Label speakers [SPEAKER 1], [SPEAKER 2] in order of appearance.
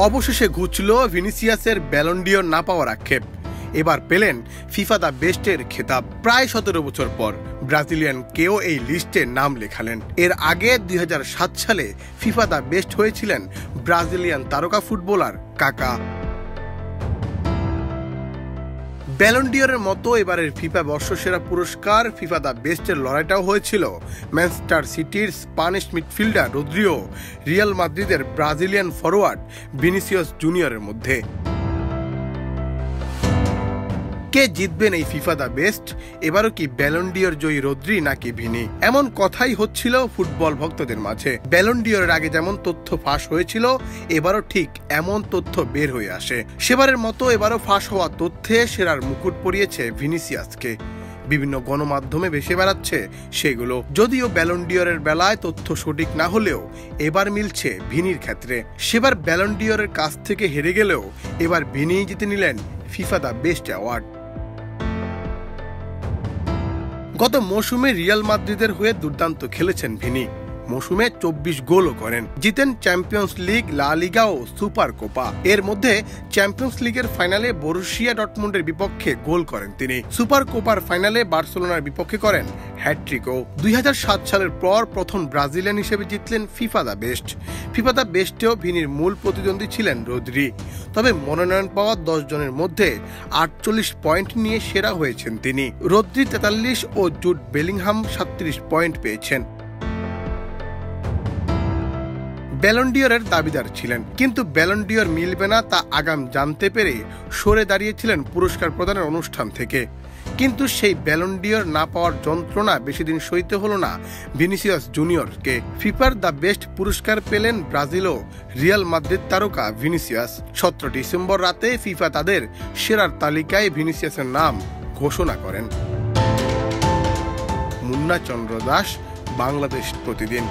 [SPEAKER 1] অবশেষে ঘুচল ভিনিসিয়াসের Ballon d'Or না পাওয়ার আক্ষেপ। এবার পেলেন ফিফা দ্য বেস্টের খেতাব। প্রায় 17 বছর পর ব্রাজিলিয়ান কেউ এই লিস্টে নাম লেখালেন। এর আগে 2007 সালে ফিফা দ্য বেস্ট হয়েছিলেন ব্রাজিলিয়ান তারকা ফুটবলার কাকা। ব্যালন ডিওরের মতো এবারের ফিফা বর্ষসেরা পুরস্কার ফিফা দ্য বেস্টের লড়াইটাও হয়েছিল ম্যানচেস্টার সিটির স্প্যানিশ মিডফিল্ডার রদ্রিগো, রিয়াল মাদ্রিদের ব্রাজিলিয়ান ফরোয়ার্ড ভিনিসিয়াস জুনিয়রের মধ্যে। কে জিতবেন এই ফিফা দ্য বেস্ট? এবারও কি ব্যালন ডিওর জয়ী রদ্রি নাকি ভিনি? এমন কথাই হচ্ছিল ফুটবল ভক্তদের মাঝে। ব্যালন ডিওরের আগে যেমন তথ্য ফাঁস হয়েছিল, এবারও ঠিক এমন তথ্য বের হয়ে আসে। সেবারের মতো এবারও ফাঁস হওয়া তথ্যে সেরার মুকুট পরিয়েছে ভিনিসিয়াসকে। বিভিন্ন গণমাধ্যমে ভেসে বেড়াচ্ছে সেগুলো। যদিও ব্যালন ডিওরের বেলায় তথ্য সঠিক না হলেও এবার মিলছে ভিনির ক্ষেত্রে। সেবার ব্যালন ডিওরের কাছ থেকে হেরে গেলেও এবার ভিনি জিতে নিলেন ফিফা দ্য বেস্ট অ্যাওয়ার্ড। গত মৌসুমে রিয়াল মাদ্রিদের হয়ে দুর্দান্ত খেলেছেন ভিনি। মৌসুমে 24 গোলও করেন। জিতেন চ্যাম্পিয়ন্স লিগ, লা লিগা ও সুপার কোপা। এর মধ্যে চ্যাম্পিয়ন্স লিগের ফাইনালে বরুসিয়া ডর্টমুন্ডের বিপক্ষে গোল করেন তিনি। সুপার কোপার ফাইনালে বার্সেলোনার বিপক্ষে করেন হ্যাটট্রিকও। 2007 সালের পর প্রথম ব্রাজিলিয়ান হিসেবে জিতলেন FIFA the best. FIFA the বেস্টেও ভিনির মূল প্রতিদ্বন্দ্বী ছিলেন রদ্রি। তবে মনোনয়ন পাওয়া 10 জনের মধ্যে 48 পয়েন্ট নিয়ে সেরা হয়েছেন তিনি। রদ্রি 43 ও জুড বেলিংহাম 37 পয়েন্ট পেয়েছেন। ব্যালন ডিওরের দাবিদার ছিলেন, কিন্তু ব্যালন ডিওর মিলবে না তা আগাম জানতে পেরে সরে দাঁড়িয়েছিলেন পুরস্কার প্রদানের অনুষ্ঠান থেকে। কিন্তু সেই ব্যালন ডিওর না পাওয়ার যন্ত্রণা বেশি দিন সইতে হলো না ভিনিসিয়াস জুনিয়রকে। ফিফার দ্য বেস্ট পুরস্কার পেলেন ব্রাজিল ও রিয়াল মাদ্রিদ তারকা ভিনিসিয়াস। 17 ডিসেম্বর রাতে ফিফা তাদের সেরার তালিকায় ভিনিসিয়াসের নাম ঘোষণা করেন। মুন্না চন্দ্র দাস, বাংলাদেশ প্রতিদিন।